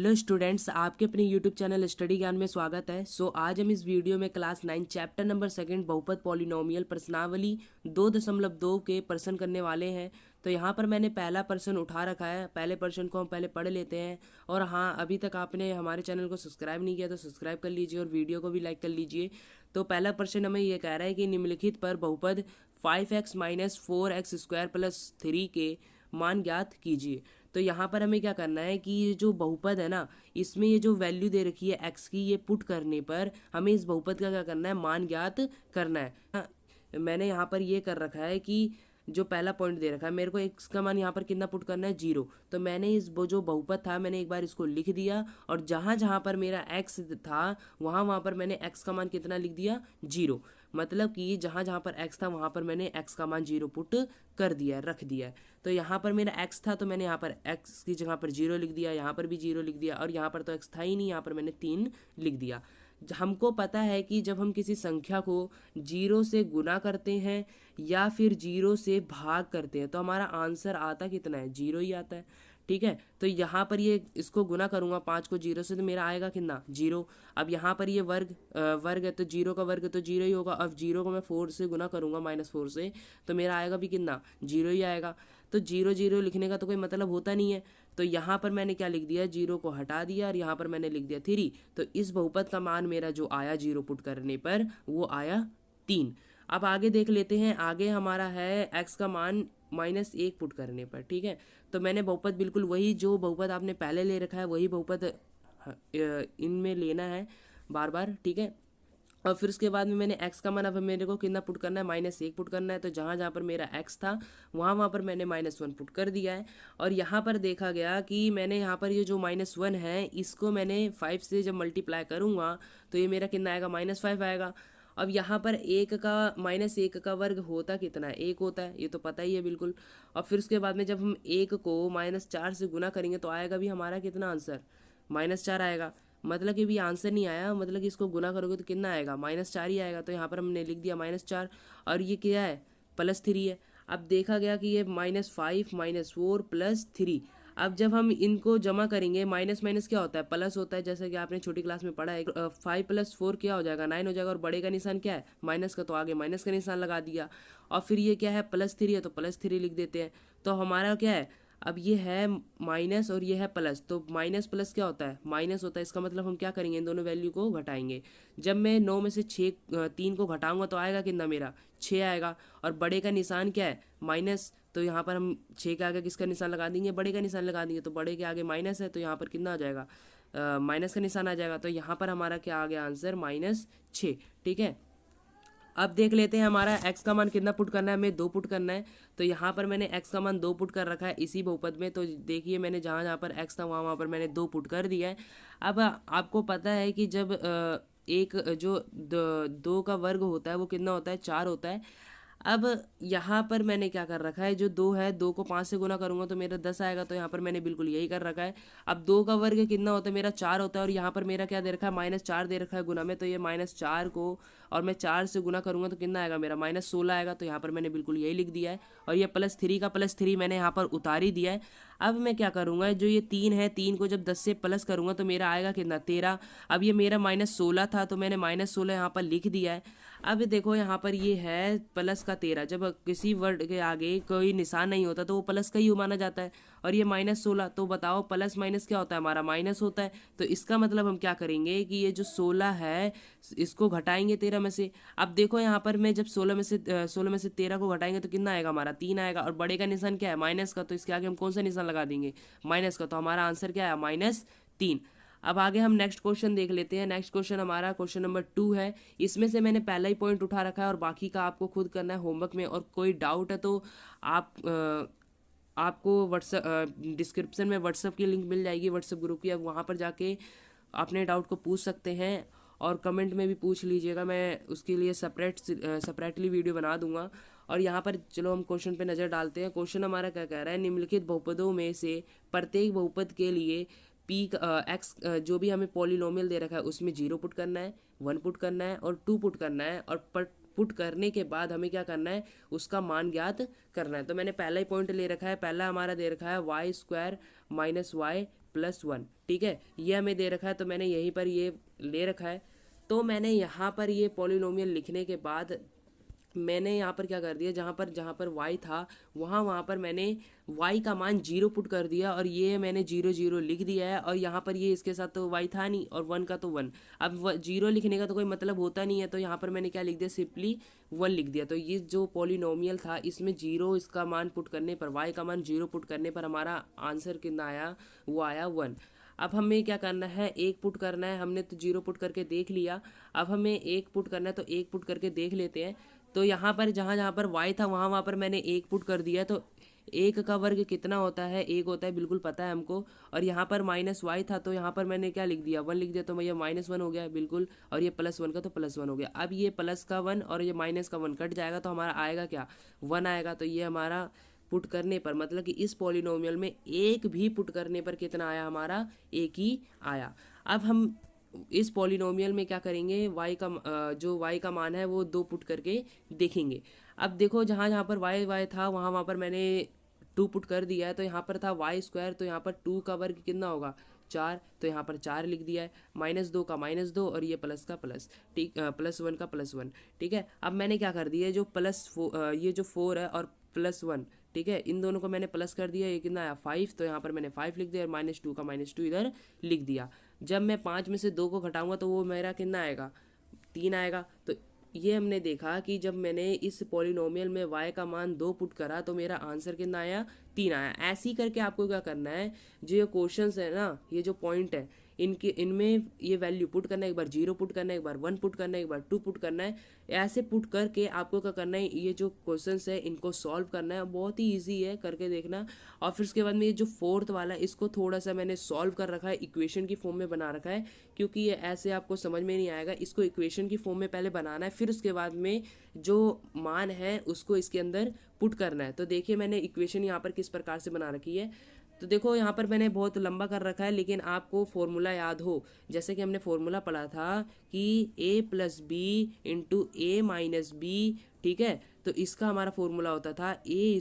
Hello students, आपके अपने YouTube channel study ज्ञान में स्वागत है। आज हम इस वीडियो में क्लास 9 चैप्टर नंबर 2 बहुपद पॉलिनोमियल प्रश्नावली 2.2 के प्रश्न करने वाले हैं। तो यहाँ पर मैंने पहला प्रश्न उठा रखा है। पहले प्रश्न को हम पहले पढ़ लेते हैं। और हाँ, अभी तक आपने हमारे चैनल को सब्सक्राइब नहीं किया तो सब्सक्राइब कर लीजिए और वीडियो को भी लाइक कर लीजिए। तो पहला प्रश्न हमें ये कह रहा है कि निम्नलिखित पर बहुपद 5x - 4x² + 3 के मान ज्ञात कीजिए। तो यहाँ पर हमें क्या करना है कि ये जो बहुपद है ना, इसमें ये जो वैल्यू दे रखी है x की, ये पुट करने पर हमें इस बहुपद का क्या करना है, मान ज्ञात करना है। हाँ, मैंने यहाँ पर ये कर रखा है कि जो पहला पॉइंट दे रखा है, मेरे को x का मान यहाँ पर कितना पुट करना है, 0। तो मैंने इस वो जो बहुपद था, मैंने एक बार इसको लिख दिया और जहाँ जहाँ पर मेरा x था वहाँ पर मैंने x का मान कितना लिख दिया, 0। मतलब कि जहाँ जहाँ पर x था वहाँ पर मैंने x का मान 0 पुट कर दिया, रख दिया है। तो यहाँ पर मेरा x था तो मैंने यहाँ पर x की जगह पर 0 लिख दिया, यहाँ पर भी 0 लिख दिया और यहाँ पर तो x था ही नहीं, यहाँ पर मैंने 3 लिख दिया। हमको पता है कि जब हम किसी संख्या को 0 से गुना करते हैं या फिर 0 से भाग करते हैं तो हमारा आंसर आता कितना है, 0 ही आता है। ठीक है, तो यहाँ पर ये इसको गुना करूँगा 5 को 0 से तो मेरा आएगा कितना, 0। अब यहाँ पर ये वर्ग है तो 0 का वर्ग तो 0 ही होगा। अब 0 को मैं 4 से गुना करूँगा -4 से तो मेरा आएगा भी कितना, 0 ही आएगा। तो 0 0 लिखने का तो कोई मतलब होता नहीं है। तो यहाँ पर मैंने क्या लिख दिया, 0 को हटा दिया और यहाँ पर मैंने लिख दिया 3। तो इस बहुपद का मान मेरा जो आया 0 पुट करने पर वो आया 3। अब आगे देख लेते हैं। आगे हमारा है x का मान -1 पुट करने पर। ठीक है, तो मैंने बहुपद बिल्कुल वही जो बहुपद आपने पहले ले रखा है वही बहुपद इनमें लेना है बार बार। ठीक है, और फिर उसके बाद में मैंने x का मान अब मेरे को कितना पुट करना है, -1 पुट करना है। तो जहाँ जहाँ पर मेरा x था वहाँ पर मैंने -1 पुट कर दिया है। और यहाँ पर देखा गया कि मैंने यहाँ पर ये जो -1 है इसको मैंने 5 से जब मल्टीप्लाई करूँगा तो ये मेरा कितना आएगा, -5 आएगा। अब यहाँ पर -1 का वर्ग होता कितना है, 1 होता है, ये तो पता ही है बिल्कुल। और फिर उसके बाद में जब हम 1 को -4 से गुना करेंगे तो आएगा भी हमारा कितना आंसर, -4 आएगा। मतलब कि भी आंसर नहीं आया, मतलब कि इसको गुना करोगे तो कितना आएगा, -4 ही आएगा। तो यहाँ पर हमने लिख दिया -4 और ये क्या है, +3 है। अब देखा गया कि ये -5 -4 +3। अब जब हम इनको जमा करेंगे, माइनस माइनस क्या होता है, प्लस होता है, जैसे कि आपने छोटी क्लास में पढ़ा है। 5 + 4 क्या हो जाएगा, 9 हो जाएगा। और बड़े का निशान क्या है, माइनस का, तो आगे माइनस का निशान लगा दिया। और फिर ये क्या है, +3 है तो +3 लिख देते हैं। तो हमारा क्या है, अब ये है माइनस और ये है प्लस, तो माइनस प्लस क्या होता है, माइनस होता है। इसका मतलब हम क्या करेंगे, इन दोनों वैल्यू को घटाएंगे। जब मैं 9 में से 3 को घटाऊंगा तो आएगा कितना, मेरा 6 आएगा। और बड़े का निशान क्या है, माइनस, तो यहाँ पर हम 6 के आगे किसका निशान लगा देंगे, बड़े का निशान लगा देंगे। तो बड़े के आगे माइनस है तो यहाँ पर कितना आ जाएगा, माइनस का निशान आ जाएगा। तो यहाँ पर हमारा क्या आ गया आंसर, -6। ठीक है, अब देख लेते हैं हमारा x का मान कितना पुट करना है, हमें 2 पुट करना है। तो यहाँ पर मैंने x का मान 2 पुट कर रखा है इसी बहुपद में। तो देखिए मैंने जहाँ जहाँ पर x था वहाँ पर मैंने 2 पुट कर दिया है। अब आपको पता है कि जब एक जो 2 का वर्ग होता है वो कितना होता है, 4 होता है। अब यहाँ पर मैंने क्या कर रखा है, जो 2 है, 2 को 5 से गुना करूँगा तो मेरा 10 आएगा। तो यहाँ पर मैंने बिल्कुल यही कर रखा है। अब 2 का वर्ग कितना होता है, मेरा 4 होता है। और यहाँ पर मेरा क्या दे रखा है, -4 दे रखा है गुना में। तो ये -4 को और मैं 4 से गुना करूँगा तो कितना आएगा, मेरा -16 आएगा। तो यहाँ पर मैंने बिल्कुल यही लिख दिया है। और ये +3 का +3 मैंने यहाँ पर उतार ही दिया है। अब मैं क्या करूँगा, जो ये 3 है, 3 को जब 10 से प्लस करूँगा तो मेरा आएगा कितना, 13। अब ये मेरा -16 था तो मैंने -16 यहाँ पर लिख दिया है। अब देखो यहाँ पर ये है प्लस का 13। जब किसी वर्ड के आगे कोई निशान नहीं होता तो वो प्लस का ही माना जाता है। और ये -16, तो बताओ प्लस माइनस क्या होता है, हमारा माइनस होता है। तो इसका मतलब हम क्या करेंगे कि ये जो 16 है इसको घटाएंगे 13 में से। अब देखो यहाँ पर मैं जब 16 में से 13 को घटाएंगे तो कितना आएगा, हमारा 3 आएगा। और बड़े का निशान क्या है, माइनस का, तो इसके आगे हम कौन सा निशान लगा देंगे, माइनस का। तो हमारा आंसर क्या है, -3। अब आगे हम नेक्स्ट क्वेश्चन देख लेते हैं। नेक्स्ट क्वेश्चन हमारा क्वेश्चन नंबर 2 है। इसमें से मैंने पहला ही पॉइंट उठा रखा है और बाकी का आपको खुद करना है होमवर्क में। और कोई डाउट है तो आपको व्हाट्सएप डिस्क्रिप्शन में व्हाट्सएप की लिंक मिल जाएगी, व्हाट्सएप ग्रुप की। अब वहाँ पर जाके अपने डाउट को पूछ सकते हैं और कमेंट में भी पूछ लीजिएगा, मैं उसके लिए सेपरेटली वीडियो बना दूंगा। और यहाँ पर चलो हम क्वेश्चन पे नज़र डालते हैं। क्वेश्चन हमारा क्या कह रहा है, निम्नलिखित बहुपदों में से प्रत्येक बहुपद के लिए x जो भी हमें पॉलिनोमियल दे रखा है उसमें 0 पुट करना है, 1 पुट करना है और 2 पुट करना है। और पुट करने के बाद हमें क्या करना है, उसका मान ज्ञात करना है। तो मैंने पहला ही पॉइंट ले रखा है, पहला हमारा दे रखा है y² - y +1, ठीक है। ये हमें दे रखा है तो मैंने यहीं पर ये ले रखा है। तो मैंने यहाँ पर ये पॉलिनोमियल लिखने के बाद मैंने यहाँ पर क्या कर दिया, जहाँ पर y था वहाँ पर मैंने y का मान 0 पुट कर दिया और ये मैंने 0 0 लिख दिया है। और यहाँ पर ये इसके साथ तो y था नहीं और 1 का तो 1। अब 0 लिखने का तो कोई मतलब होता नहीं है, तो यहाँ पर मैंने क्या लिख दिया, सिंपली 1 लिख दिया। तो ये जो पॉलिनोमियल था इसमें 0 इसका मान पुट करने पर, y का मान 0 पुट करने पर हमारा आंसर कितना आया, वो आया 1। अब हमें क्या करना है, एक पुट करना है। हमने तो 0 पुट करके देख लिया, अब हमें एक पुट करना है, तो एक पुट करके देख लेते हैं। तो यहाँ पर जहाँ पर y था वहाँ पर मैंने एक पुट कर दिया। तो एक का वर्ग कितना होता है, एक होता है, बिल्कुल पता है हमको। और यहाँ पर -y था तो यहाँ पर मैंने क्या लिख दिया, 1 लिख दिया। तो ये -1 हो गया बिल्कुल, और ये +1 का तो +1 हो गया। अब ये प्लस का 1 और ये माइनस का 1 कट जाएगा तो हमारा आएगा क्या, 1 आएगा। तो ये हमारा पुट करने पर, मतलब कि इस पॉलिनोमियल में एक भी पुट करने पर कितना आया, हमारा एक ही आया। अब हम इस पॉलिनोमियल में क्या करेंगे, जो y का मान है वो 2 पुट करके देखेंगे। अब देखो जहाँ पर y था वहाँ पर मैंने 2 पुट कर दिया है। तो यहाँ पर था y², तो यहाँ पर 2 का वर्ग कितना होगा, 4। तो यहाँ पर 4 लिख दिया है, -2 का -2 और ये प्लस का प्लस, ठीक, +1 का +1, ठीक है। अब मैंने क्या कर दिया, जो ये जो 4 है और +1, ठीक है, इन दोनों को मैंने प्लस कर दिया। ये कितना आया, 5। तो यहाँ पर मैंने 5 लिख दिया और -2 का -2 इधर लिख दिया। जब मैं 5 में से 2 को घटाऊंगा तो वो मेरा कितना आएगा, 3 आएगा। तो ये हमने देखा कि जब मैंने इस पॉलिनोमियल में y का मान 2 पुट करा तो मेरा आंसर कितना आया, 3 आया। ऐसे ही करके आपको क्या करना है, जो ये क्वेश्चंस है ना, ये जो पॉइंट है इनमें ये वैल्यू पुट करना है, एक बार 0 पुट करना है, एक बार 1 पुट करना है, एक बार 2 पुट करना है। ऐसे पुट करके आपको क्या करना है, ये जो क्वेश्चंस है इनको सॉल्व करना है। बहुत ही ईजी है, करके देखना। और फिर उसके बाद में ये जो 4th वाला है इसको थोड़ा सा मैंने सॉल्व कर रखा है, इक्वेशन की फॉर्म में बना रखा है, क्योंकि ये ऐसे आपको समझ में नहीं आएगा। इसको इक्वेशन की फॉर्म में पहले बनाना है, फिर उसके बाद में जो मान है उसको इसके अंदर पुट करना है। तो देखिए मैंने इक्वेशन यहाँ पर किस प्रकार से बना रखी है। तो देखो यहाँ पर मैंने बहुत लंबा कर रखा है, लेकिन आपको फॉर्मूला याद हो, जैसे कि हमने फॉर्मूला पढ़ा था कि a+b × a-b, ठीक है। तो इसका हमारा फॉर्मूला होता था a²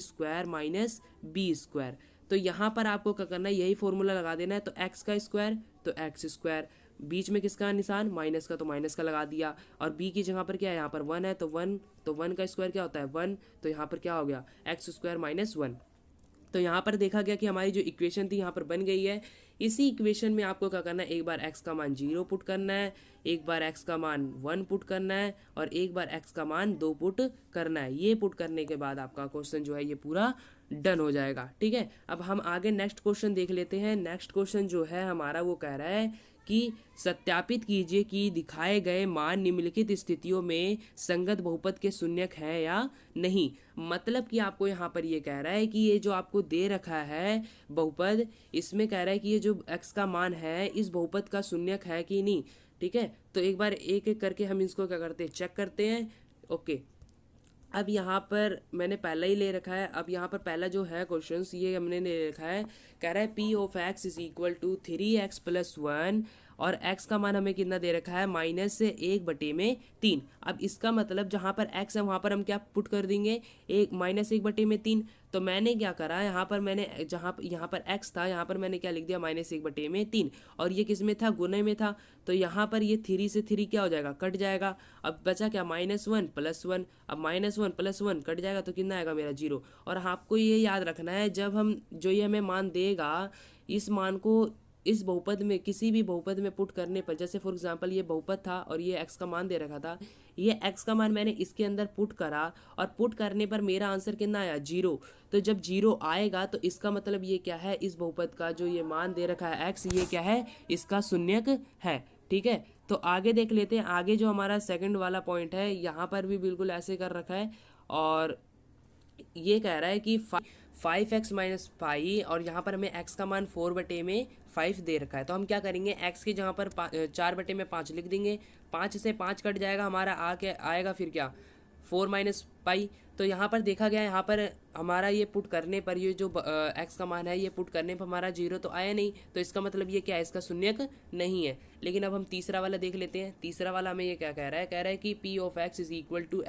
- b²। तो यहाँ पर आपको क्या करना है, यही फॉर्मूला लगा देना है। तो x का स्क्वायर तो x², बीच में किसका निशान, माइनस का, तो माइनस का लगा दिया। और b की जगह पर क्या है, यहाँ पर 1 है तो 1, तो 1 का स्क्वायर क्या होता है, 1। तो यहाँ पर क्या हो गया, x² - 1। तो यहाँ पर देखा गया कि हमारी जो इक्वेशन थी यहाँ पर बन गई है। इसी इक्वेशन में आपको क्या करना है, एक बार x का मान 0 पुट करना है, एक बार x का मान 1 पुट करना है और एक बार x का मान 2 पुट करना है। ये पुट करने के बाद आपका क्वेश्चन जो है ये पूरा डन हो जाएगा, ठीक है। अब हम आगे नेक्स्ट क्वेश्चन देख लेते हैं। नेक्स्ट क्वेश्चन जो है हमारा वो कह रहा है कि सत्यापित कीजिए कि दिखाए गए मान निम्नलिखित स्थितियों में संगत बहुपद के शून्यक है या नहीं। मतलब कि आपको यहाँ पर ये कह रहा है कि ये जो आपको दे रखा है बहुपद, इसमें कह रहा है कि ये जो x का मान है इस बहुपद का शून्यक है कि नहीं, ठीक है। तो एक बार एक एक करके हम इसको क्या करते हैं, चेक करते हैं। ओके, अब यहाँ पर मैंने पहला ही ले रखा है। अब यहाँ पर पहला जो है क्वेश्चन ये हमने ले रखा है, कह रहा है p(x) = 3x + 1 और x का मान हमें कितना दे रखा है, -1/3। अब इसका मतलब जहाँ पर x है वहाँ पर हम क्या पुट कर देंगे, -1/3। तो मैंने क्या करा, यहाँ पर मैंने यहाँ पर x था, यहाँ पर मैंने क्या लिख दिया, -1/3। और ये किस में था, गुणे में था। तो यहाँ पर ये 3 से 3 क्या हो जाएगा, कट जाएगा। अब बचा क्या, -1 + 1। अब -1 + 1 कट जाएगा तो कितना आएगा मेरा, 0। और आपको ये याद रखना है, जब हम जो ये हमें मान देगा, इस मान को इस बहुपद में, किसी भी बहुपद में पुट करने पर, जैसे फॉर एग्जांपल ये बहुपद था और ये x का मान दे रखा था, ये x का मान मैंने इसके अंदर पुट करा और पुट करने पर मेरा आंसर कितना आया, 0। तो जब 0 आएगा तो इसका मतलब ये क्या है, इस बहुपद का जो ये मान दे रखा है x, ये क्या है, इसका शून्यक है, ठीक है। तो आगे देख लेते हैं। आगे जो हमारा सेकंड वाला पॉइंट है, यहाँ पर भी बिल्कुल ऐसे कर रखा है और ये कह रहा है कि 5x - 5 और यहाँ पर हमें x का मान 4/5 दे रखा है। तो हम क्या करेंगे, x की जगह पर 4/5 लिख देंगे। 5 से 5 कट जाएगा, हमारा आएगा फिर क्या, 4 - पाई। तो यहाँ पर देखा गया, यहाँ पर हमारा ये पुट करने पर, ये जो x का मान है ये पुट करने पर हमारा 0 तो आया नहीं। तो इसका मतलब ये क्या है, इसका शून्यक नहीं है। लेकिन अब हम तीसरा वाला देख लेते हैं। तीसरा वाला हमें ये क्या कह रहा है, कह रहा है कि p(x) =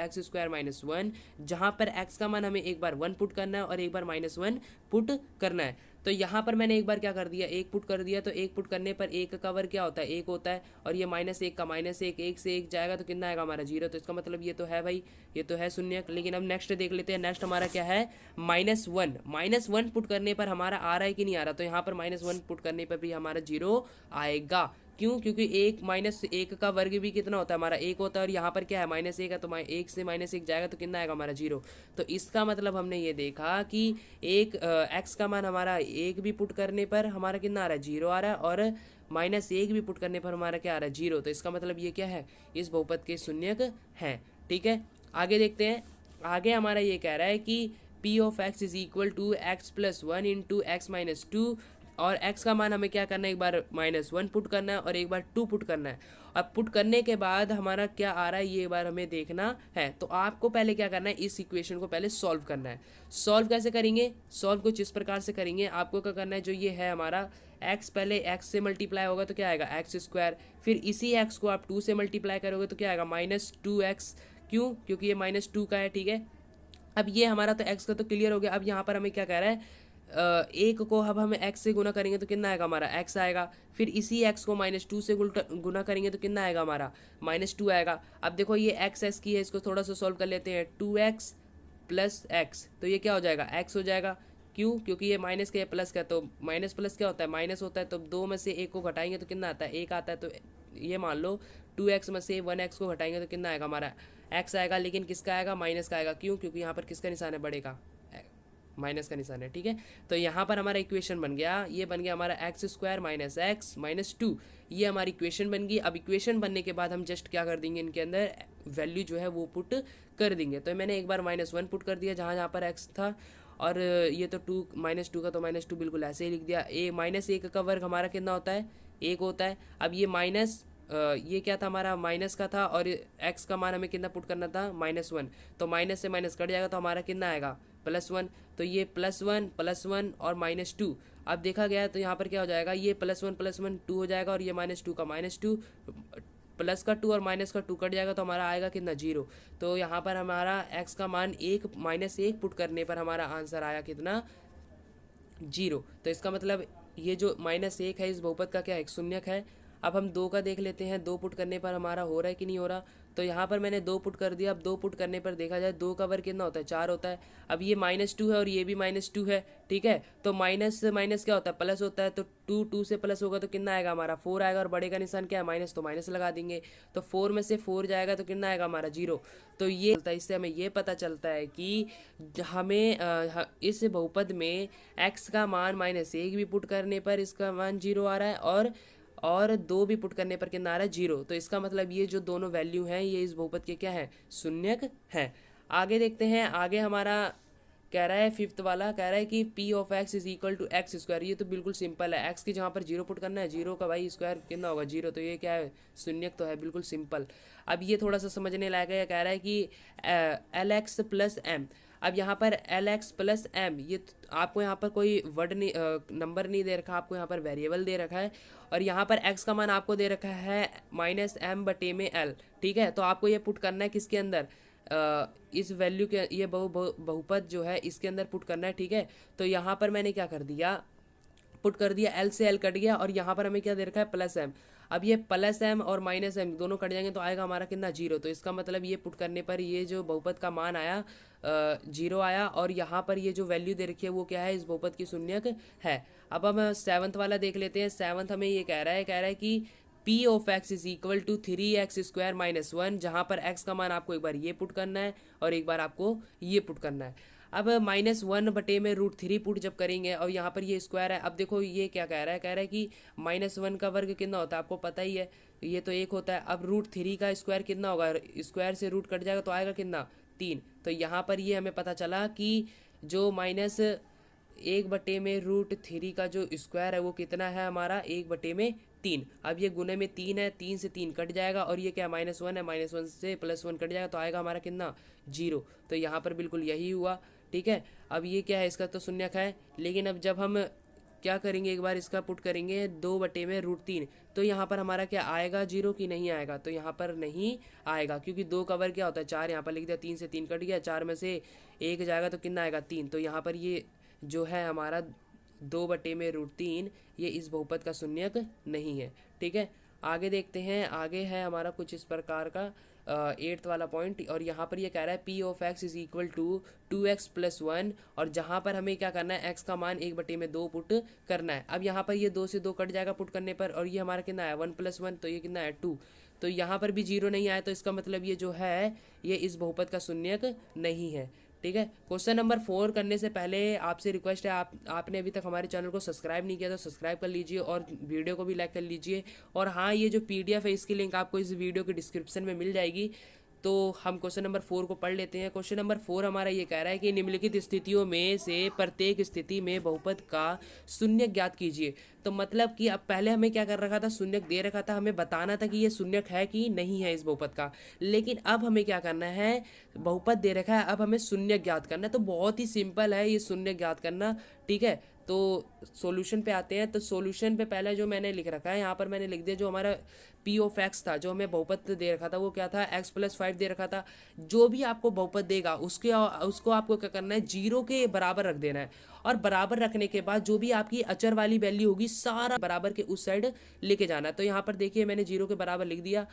x² - 1, जहाँ पर x का मान हमें एक बार 1 पुट करना है और एक बार -1 पुट करना है। तो यहाँ पर मैंने एक बार क्या कर दिया, एक पुट कर दिया, तो एक पुट करने पर एक का वर्ग क्या होता है, एक होता है, और ये -1 का -1, एक से एक जाएगा तो कितना आएगा हमारा 0। तो इसका मतलब ये तो है भाई, ये तो है शून्यक। लेकिन अब नेक्स्ट देख लेते हैं, नेक्स्ट हमारा क्या है, -1 पुट करने पर हमारा आ रहा है कि नहीं आ रहा। तो यहाँ पर -1 पुट करने पर भी हमारा 0 आएगा। क्यों? क्योंकि -1 का वर्ग भी कितना होता है हमारा, एक होता है, और यहाँ पर क्या है -1 है, तो एक से -1 जाएगा तो कितना आएगा हमारा 0। तो इसका मतलब हमने ये देखा कि एक्स का मान हमारा एक भी पुट करने पर हमारा कितना आ रहा है, 0 आ रहा है, और -1 भी पुट करने पर हमारा क्या आ रहा है, 0। तो इसका मतलब ये क्या है, इस बहुपद के शून्यक है। ठीक है, आगे देखते हैं। आगे हमारा ये कह रहा है कि P of x is equal to x plus 1 into x minus 2, और x का मान हमें क्या करना है, एक बार -1 पुट करना है और एक बार 2 पुट करना है। अब पुट करने के बाद हमारा क्या आ रहा है ये बार हमें देखना है। तो आपको पहले क्या करना है, इस इक्वेशन को पहले सॉल्व करना है। सॉल्व कैसे करेंगे, सॉल्व कुछ इस प्रकार से करेंगे। आपको क्या करना है, जो ये है हमारा x, पहले x से मल्टीप्लाई होगा तो क्या आएगा x², फिर इसी x को आप 2 से मल्टीप्लाई करोगे तो क्या आएगा -2x। क्यों? क्योंकि ये -2 का है। ठीक है, अब ये हमारा तो x का तो क्लियर हो गया। अब यहाँ पर हमें क्या कह रहा है, एक को अब हमें x से गुना करेंगे तो कितना आएगा हमारा x आएगा, फिर इसी x को -2 से गुना करेंगे तो कितना आएगा हमारा -2 आएगा। अब देखो ये x की है, इसको थोड़ा सा सॉल्व कर लेते हैं, 2x प्लस x, तो ये क्या हो जाएगा, x हो जाएगा। क्यों? क्योंकि ये माइनस का है प्लस का, तो माइनस प्लस क्या होता है, माइनस होता है। तो दो में से एक को घटाएंगे तो कितना आता है, एक आता है। तो ये मान लो 2x में से 1x को घटाएंगे तो कितना आएगा हमारा x आएगा, लेकिन किसका आएगा, माइनस का आएगा। क्यों? क्योंकि यहाँ पर किसका निशान है, बड़े का, माइनस का निशान है। ठीक है, तो यहाँ पर हमारा इक्वेशन बन गया, ये बन गया हमारा x² माइनस x माइनस 2, ये हमारी इक्वेशन बन गई। अब इक्वेशन बनने के बाद हम जस्ट क्या कर देंगे, इनके अंदर वैल्यू जो है वो पुट कर देंगे। तो मैंने एक बार -1 पुट कर दिया जहाँ जहाँ पर x था, और ये तो -2 का तो -2 बिल्कुल ऐसे ही लिख दिया। -1 का वर्ग हमारा कितना होता है, 1 होता है। अब ये ये क्या था हमारा, माइनस का था, और x का मान हमें कितना पुट करना था, -1। तो माइनस से माइनस कट जाएगा तो हमारा कितना आएगा, +1। तो ये +1 और -2 अब देखा गया तो यहाँ पर क्या हो जाएगा, ये +1 2 हो जाएगा, और ये -2 का -2, प्लस का 2 और माइनस का 2 कट जाएगा तो हमारा आएगा कितना, 0। तो यहाँ पर हमारा x का मान -1 पुट करने पर हमारा आंसर आया कितना, 0। तो इसका मतलब ये जो -1 है इस बहुपद का क्या है, एक शून्यक है। अब हम 2 का देख लेते हैं, 2 पुट करने पर हमारा हो रहा है कि नहीं हो रहा। तो यहाँ पर मैंने 2 पुट कर दिया। अब 2 पुट करने पर देखा जाए 2 का वर्ग कितना होता है, 4 होता है। अब ये -2 है और ये भी -2 है। ठीक है, तो माइनस माइनस क्या होता है, प्लस होता है। तो 2 से प्लस होगा तो कितना आएगा हमारा, 4 आएगा, और बड़े का निशान क्या है, माइनस, तो माइनस लगा देंगे। तो 4 में से 4 जाएगा तो कितना आएगा हमारा, 0। तो ये इससे हमें ये पता चलता है कि हमें इस बहुपद में x का मान -1 भी पुट करने पर इसका मान 0 आ रहा है, और 2 भी पुट करने पर कितना आ रहा है, 0। तो इसका मतलब ये जो दोनों वैल्यू हैं ये इस बहुपद के क्या है, शून्यक हैं। आगे देखते हैं, आगे हमारा कह रहा है, फिफ्थ वाला कह रहा है कि P of x is equal to x²। ये तो बिल्कुल सिंपल है, x की जहाँ पर 0 पुट करना है, 0 का भाई स्क्वायर कितना होगा, 0। तो ये क्या है, शून्यक तो है, बिल्कुल सिंपल। अब ये थोड़ा सा समझने लायक है, कह रहा है कि LX प्लस m। अब यहाँ पर LX प्लस m, ये आपको यहाँ पर कोई वर्ड नहीं, नंबर नहीं दे रखा, आपको यहाँ पर वेरिएबल दे रखा है, और यहाँ पर x का मान आपको दे रखा है -m/l। ठीक है, तो आपको ये पुट करना है किसके अंदर, इस वैल्यू के, ये बहुपद जो है इसके अंदर पुट करना है। ठीक है, तो यहाँ पर मैंने क्या कर दिया, पुट कर दिया, l से l कट गया, और यहाँ पर हमें क्या दे रखा है, +m। अब ये +m और -m दोनों कट जाएंगे तो आएगा हमारा कितना, 0। तो इसका मतलब ये पुट करने पर ये जो बहुपद का मान आया 0 आया, और यहाँ पर ये जो वैल्यू दे रखी है वो क्या है, इस बहुपद की शून्यक है। अब हम 7th वाला देख लेते हैं। 7th हमें ये कह रहा है कि P of x is equal to 3x² minus 1, जहाँ पर x का मान आपको एक बार ये पुट करना है और एक बार आपको ये पुट करना है। अब -1/√3 पुट जब करेंगे, और यहाँ पर ये स्क्वायर है। अब देखो ये क्या कह रहा है कि -1 का वर्ग कितना होता है, आपको पता ही है, ये तो 1 होता है। अब √3 का स्क्वायर कितना होगा, स्क्वायर से रूट कट जाएगा तो आएगा कितना, 3। तो यहाँ पर ये हमें पता चला कि जो -1/√3 का जो स्क्वायर है वो कितना है हमारा, 1/3। अब ये गुने में 3 है, 3 से 3 कट जाएगा, और ये क्या -1 है, -1 से +1 कट जाएगा तो आएगा हमारा कितना, 0। तो यहाँ पर बिल्कुल यही हुआ। ठीक है, अब ये क्या है, इसका तो शून्यक है, लेकिन अब जब हम क्या करेंगे, एक बार इसका पुट करेंगे 2/√3, तो यहाँ पर हमारा क्या आएगा, 0 की नहीं आएगा। तो यहाँ पर नहीं आएगा, क्योंकि 2 का वर्ग क्या होता है, 4। यहाँ पर लिख दिया, 3 से 3 कट गया, 4 में से 1 जाएगा तो कितना आएगा, 3। तो यहाँ पर ये जो है हमारा 2/√3 ये इस बहुपद का शून्यक नहीं है। ठीक है, आगे देखते हैं। आगे है हमारा कुछ इस प्रकार का 8th वाला पॉइंट, और यहाँ पर ये कह रहा है P of x is equal to 2x+1, और जहाँ पर हमें क्या करना है, x का मान 1/2 पुट करना है। अब यहाँ पर ये 2 से 2 कट जाएगा पुट करने पर, और ये हमारा कितना है 1+1, तो ये कितना है 2। तो यहाँ पर भी 0 नहीं आया, तो इसका मतलब ये जो है ये इस बहुपद का शून्यक नहीं है। ठीक है, क्वेश्चन नंबर 4 करने से पहले आपसे रिक्वेस्ट है, आपने अभी तक हमारे चैनल को सब्सक्राइब नहीं किया तो सब्सक्राइब कर लीजिए और वीडियो को भी लाइक कर लीजिए। और हाँ, ये जो PDF है इसकी लिंक आपको इस वीडियो के डिस्क्रिप्शन में मिल जाएगी। तो हम क्वेश्चन नंबर 4 को पढ़ लेते हैं। क्वेश्चन नंबर 4 हमारा ये कह रहा है कि निम्नलिखित स्थितियों में से प्रत्येक स्थिति में बहुपद का शून्यक ज्ञात कीजिए। तो मतलब कि अब पहले हमें क्या कर रखा था, शून्यक दे रखा था, हमें बताना था कि ये शून्यक है कि नहीं है इस बहुपद का। लेकिन अब हमें क्या करना है, बहुपद दे रखा है, अब हमें शून्यक ज्ञात करना है। तो बहुत ही सिंपल है ये शून्यक ज्ञात करना। ठीक है, तो सॉल्यूशन पे आते हैं। तो सॉल्यूशन पे पहले जो मैंने लिख रखा है यहाँ पर मैंने लिख दिया, जो हमारा पी ऑफ एक्स था, जो हमें बहुपद दे रखा था वो क्या था, x+5 दे रखा था। जो भी आपको बहुपद देगा उसको आपको क्या करना है, 0 के बराबर रख देना है। और बराबर रखने के बाद जो भी आपकी अचर वाली वैल्यू होगी सारा बराबर के उस साइड लेके जाना है। तो यहाँ पर देखिए मैंने 0 के बराबर लिख दिया।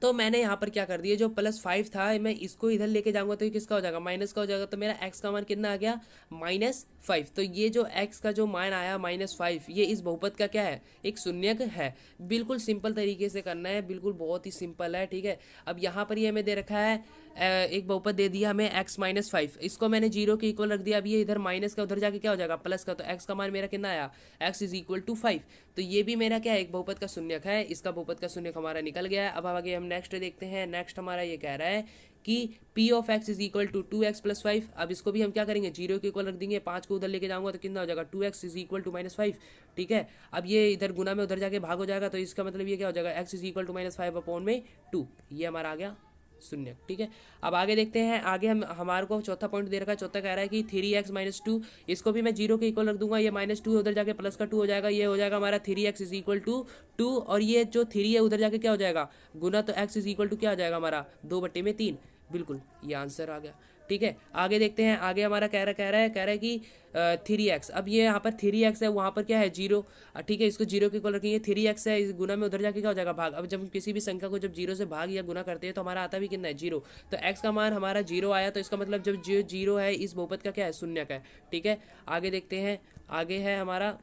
तो मैंने यहाँ पर क्या कर दिया, जो +5 था मैं इसको इधर लेके जाऊंगा तो ये किसका हो जाएगा, माइनस का हो जाएगा। तो मेरा x का मान कितना आ गया, -5। तो ये जो x का जो मान आया -5, ये इस बहुपद का क्या है, एक शून्यक है। बिल्कुल सिंपल तरीके से करना है, बिल्कुल बहुत ही सिंपल है। ठीक है, अब यहाँ पर ये हमें दे रखा है एक बहुपद दे दिया हमें x-5, इसको मैंने 0 के इक्वल रख दिया। अब ये इधर माइनस का उधर जाके क्या हो जाएगा, प्लस का। तो x का मान मेरा कितना आया, x इज इक्वल टू 5। तो ये भी मेरा क्या है, एक बहुपद का शून्यक है। इसका बहुपद का शून्यक हमारा निकल गया है। अब आगे हम नेक्स्ट देखते हैं। नेक्स्ट हमारा ये कह रहा है कि p of x is equal to 2x+5। अब इसको भी हम क्या करेंगे, 0 के इक्वल रख देंगे। 5 को उधर लेके जाऊंगा तो कितना हो जाएगा, 2x इज इक्वल टू -5। ठीक है, अब ये इधर गुना में उधर जाके भाग हो जाएगा। तो इसका मतलब ये क्या हो जाएगा, x इज इक्वल टू -5/2। ये हमारा आ गया शून्य। ठीक है, अब आगे देखते हैं। आगे हमारे को चौथा पॉइंट दे रखा है। चौथा कह रहा है कि 3x-2, इसको भी मैं 0 के इक्वल रख दूंगा। ये -2 उधर जाके प्लस का 2 हो जाएगा। ये हो जाएगा हमारा 3x इज इक्वल टू 2, और ये जो 3 है उधर जाके क्या हो जाएगा, गुना। तो x इज इक्वल टू क्या हो जाएगा हमारा, 2/3। बिल्कुल ये आंसर आ गया। ठीक है, आगे देखते हैं। आगे हमारा कह रहा है कि 3x। अब ये यहाँ पर 3x है, वहाँ पर क्या है 0। ठीक है, इसको 0 के इक्वल रखेंगे। 3x है, इस गुना में उधर जाके क्या हो जाएगा, भाग। अब जब हम किसी भी संख्या को जब 0 से भाग या गुना करते हैं तो हमारा आता भी कितना है, 0। तो x का मान हमारा 0 आया। तो इसका मतलब जब 0 है इस बहुपद का क्या है, शून्यक है। ठीक है, आगे देखते हैं। आगे है हमारा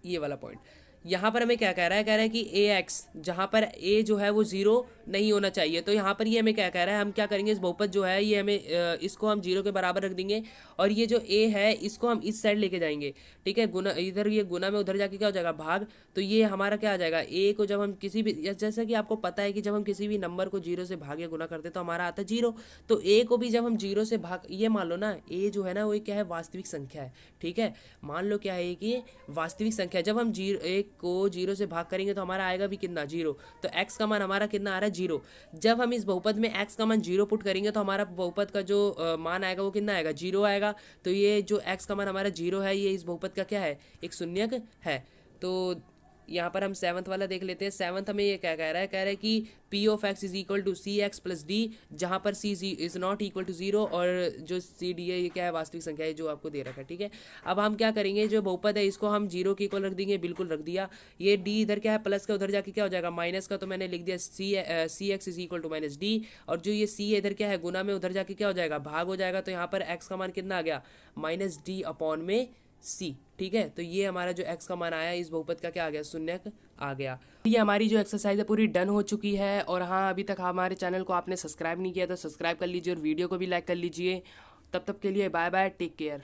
ये वाला पॉइंट। यहाँ पर हमें क्या कह रहा है कि ax, जहाँ पर a जो है वो 0 नहीं होना चाहिए। तो यहाँ पर ये हमें क्या कह रहा है, हम क्या करेंगे, इस बहुपद जो है ये हमें इसको हम 0 के बराबर रख देंगे, और ये जो a है इसको हम इस साइड लेके जाएंगे। ठीक है, गुना, इधर ये गुना में उधर जाके क्या हो जाएगा, भाग। तो ये हमारा क्या आ जाएगा, a को जब हम किसी भी, जैसा कि आपको पता है कि जब हम किसी भी नंबर को 0 से भाग या गुना करते हैं तो हमारा आता है 0। तो a को भी जब हम 0 से भाग, ये मान लो ना a जो है ना वो क्या है, वास्तविक संख्या है। ठीक है, मान लो क्या है कि वास्तविक संख्या, जब हम 1 को 0 से भाग करेंगे तो हमारा आएगा भी कितना, 0। तो x का मान हमारा कितना आ रहा है, 0। जब हम इस बहुपद में x का मान 0 पुट करेंगे तो हमारा बहुपद का जो मान आएगा वो कितना आएगा, 0 आएगा। तो ये जो x का मान हमारा 0 है, ये इस बहुपद का क्या है, एक शून्यक है। तो यहाँ पर हम 7th वाला देख लेते हैं। 7th हमें ये क्या कह रहा है कि p of x is equal to cx+d, जहाँ पर c is not equal to 0, और जो c d है ये क्या है, वास्तविक संख्या है जो आपको दे रखा है। ठीक है, अब हम क्या करेंगे, जो बहुपद है इसको हम 0 के इक्वल रख देंगे। बिल्कुल रख दिया। ये d इधर क्या है, प्लस का, उधर जाके क्या हो जाएगा, माइनस का। तो मैंने लिख दिया cx is equal to -d, और जो ये c है इधर क्या है, गुना में उधर जाके क्या हो जाएगा, भाग हो जाएगा। तो यहाँ पर x का मान कितना आ गया, -d/c। ठीक है, तो ये हमारा जो x का मान आया इस बहुपद का क्या आ गया, शून्यक आ गया। ये हमारी जो एक्सरसाइज है पूरी डन हो चुकी है। और हाँ, अभी तक हमारे चैनल को आपने सब्सक्राइब नहीं किया तो सब्सक्राइब कर लीजिए और वीडियो को भी लाइक कर लीजिए। तब तक के लिए बाय बाय, टेक केयर।